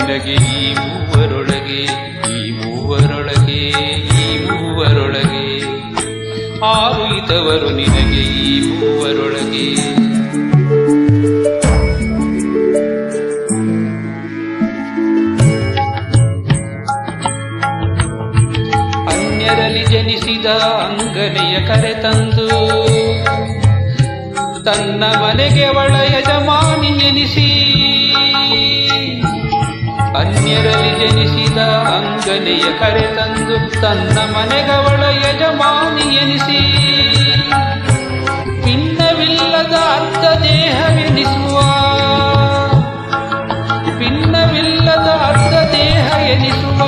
ನಿನಗೆ ಈ ಮೂವರೊಳಗೆ, ಈ ಮೂವರೊಳಗೆ, ಈ ಮೂವರೊಳಗೆ. ಆರು ಇತವರು ನಿನಗೆ ಈ ಮೂವರೊಳಗೆ. ಅನ್ಯರಲ್ಲಿ ಜನಿಸಿದ ಅಂಗನೆಯ ಕರೆತಂದು ತನ್ನ ಮನೆಗೆ ಅವಳ ಯಜಮಾನಿ ಎನಿಸಿ. ಅನ್ಯರಲ್ಲಿ ಜನಿಸಿದ ಅಂಗನೆಯ ಕರೆತಂದು ತನ್ನ ಮನೆಗವಳ ಯಜಮಾನಿ ಎನಿಸಿ. ಭಿನ್ನವಿಲ್ಲದ ಅರ್ಧ ದೇಹವೆನಿಸುವ, ಭಿನ್ನವಿಲ್ಲದ ಅರ್ಧ ದೇಹ ಎನಿಸುವ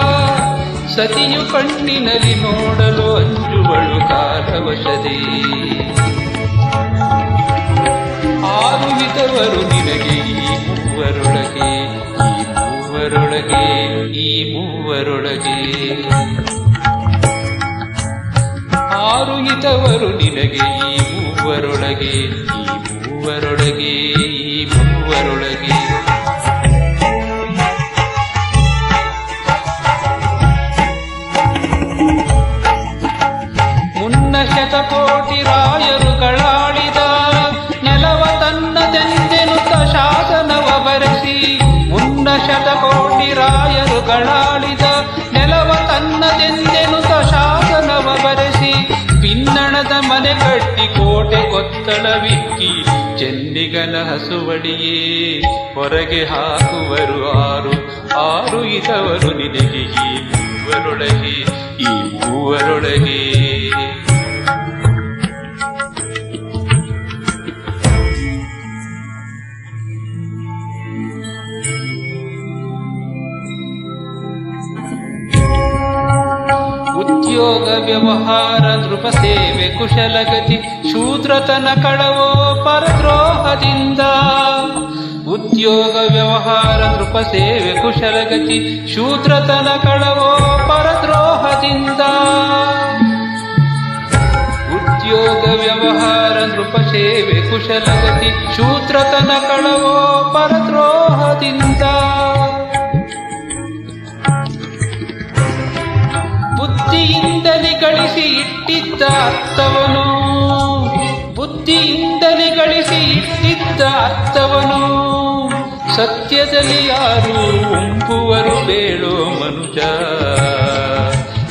ಸತಿಯು ಕಣ್ಣಿನಲ್ಲಿ ನೋಡಲು ಅಂಜುವಳು ಕಾಲವಶದೇ. ಆರು ಇತವರು ನಿನಗೆ ಈ ಮೂವರೊಳಗೆ, ಈ ಮೂವರೊಳಗೆ, ಈ ಮೂವರೊಳಗೆ. ಆರು ಇತವರು ನಿನಗೆ ಈ ಮೂವರೊಳಗೆ, ಈ ಮೂವರೊಳಗೆ, ಈ ಮೂವರೊಳಗೆ. ಮುನ್ನ ಶತಕೋಟಿ ರಾಯರುಗಳಾಳಿದ ನೆಲವ ತನ್ನದೆಂದೆನುತ ಶಾಸನವ ಬರೆಸಿ. ಮುನ್ನ ಶತಕೋಟಿ ರಾಯರುಗಳಾಳಿದ ನೆಲವ ತನ್ನದೆಂದೆನುತ ಶಾಸನವ ಬರೆಸಿ. ಪಿನ್ನಣದ ಮನೆ ಕಟ್ಟಿ ಕೋಟೆ ಕೊತ್ತಳವಿಕ್ಕಿ ಚೆನ್ನಿಗನ ಹಸುವಡಿಯೇ ಹೊರಗೆ ಹಾಕುವರು ಆರು. ಆರು ಇತವರು ನಿನಗೆ ಈ ಮೂವರೊಳಗೆ, ಈ ಮೂವರೊಳಗೆ. ಉದ್ಯೋಗ ವ್ಯವಹಾರ ನೃಪ ಸೇವೆ ಕುಶಲಗತಿ ಶೂದ್ರತನ ಕಳವೋ ಪರದ್ರೋಹದಿಂದ. ಉದ್ಯೋಗ ವ್ಯವಹಾರ ನೃಪ ಸೇವೆ ಕುಶಲಗತಿ ಶೂದ್ರತನ ಕಳವೋ ಪರದ್ರೋಹದಿಂದ. ಉದ್ಯೋಗ ವ್ಯವಹಾರ ನೃಪ ಸೇವೆ ಕುಶಲಗತಿ ಶೂದ್ರತನ ಕಳವೋ ಪರದ್ರೋಹದಿಂದ. ಬುದ್ಧಿಯಿಂದಲೇ ಗಳಿಸಿ ಇಟ್ಟಿದ್ದ ಅರ್ಥವನು, ಬುದ್ಧಿಯಿಂದಲೇ ಗಳಿಸಿ ಇಟ್ಟಿದ್ದ ಅರ್ಥವನು ಸತ್ಯದಲ್ಲಿ ಯಾರು ಉಂಬುವರು ಬೇಳೋ ಮನುಜ.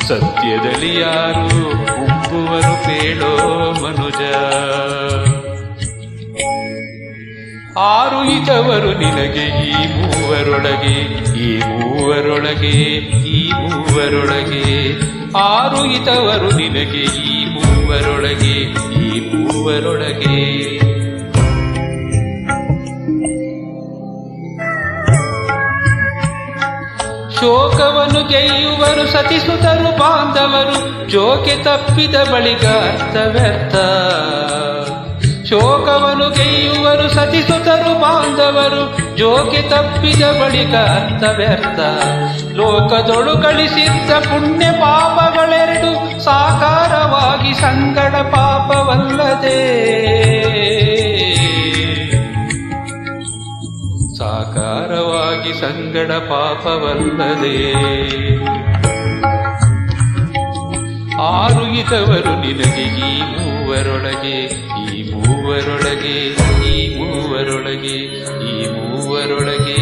ಸತ್ಯದಲ್ಲಿ ಯಾರು ಉಂಬುವರು ಬೇಳೋ ಮನುಜ. ಆರು ಇತವರು ನಿನಗೆ ಈ ಮೂವರೊಳಗೆ, ಈ ಮೂವರೊಳಗೆ, ಈ ಮೂವರೊಳಗೆ. ಆರು ಇತವರು ನಿನಗೆ ಈ ಮೂವರೊಳಗೆ, ಈ ಮೂವರೊಳಗೆ. ಶೋಕವನ್ನು ಗೆಯ್ಯುವರು ಸತಿಸುತರು ಬಾಂಧವರು ಜೋಕೆ ತಪ್ಪಿದ ಬಳಿಕ ಅರ್ಥ ವ್ಯರ್ಥ. ಶೋಕವನ್ನು ಗೆಯ್ಯುವರು ಸತಿಸುತರು ಬಾಂಧವರು ಜೋಕೆ ತಪ್ಪಿದ ಬಳಿಕ ಅರ್ಥ ವ್ಯರ್ಥ. ಲೋಕದೊಳು ಗಳಿಸಿದ್ದ ಪುಣ್ಯ ಪಾಪಗಳೆರಡು ಸಾಕಾರವಾಗಿ ಸಂಗಡ ಪಾಪವಲ್ಲದೆ, ಸಾಕಾರವಾಗಿ ಸಂಗಡ ಪಾಪವಲ್ಲದೆ. ಆರು ಇತವರು ನಿನಗೆ ಈ ಮೂವರೊಳಗೆ, ಈ ಮೂವರೊಳಗೆ, ಈ ಮೂವರೊಳಗೆ, ಈ ಮೂವರೊಳಗೆ.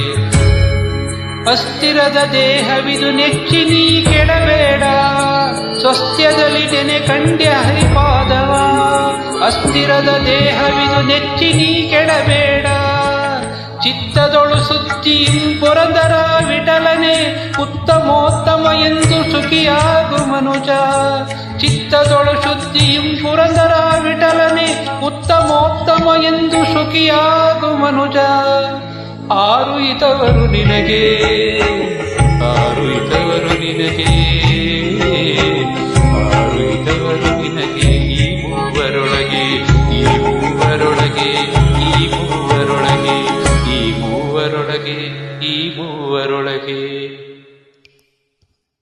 ಅಸ್ಥಿರದ ದೇಹವಿದು ನೆಚ್ಚಿ ನೀ ಕೆಡಬೇಡ, ಸ್ವಸ್ಥ್ಯದಲ್ಲಿ ನೆನೆ ಕಂಡ್ಯ ಹರಿಪಾದವ. ಅಸ್ಥಿರದ ದೇಹವಿದು ನೆಚ್ಚಿ ನೀ ಕೆಡಬೇಡ, ಚಿತ್ತದೊಳು ಸುದ್ದಿಯು ಪುರಂದರ ವಿಠಲನೆ ಉತ್ತಮೋತ್ತಮ ಎಂದು ಸುಖಿಯಾಗು ಮನುಜ. ಚಿತ್ತದೊಳು ಶುದ್ಧಿಯು ಪುರಂದರ ವಿಠಲನೆ ಉತ್ತಮೋತ್ತಮ ಎಂದು ಸುಖಿಯಾಗು ಮನುಜ. ಆರು ಇತವರು ನಿನಗೆ, ಆರು ಇತವರು ನಿನಗೆ, ಆರು ಇತವರು ನಿನಗೆ. ಈ ಮೂವರೊಳಗೆ, ಈ ಮೂವರೊಳಗೆ.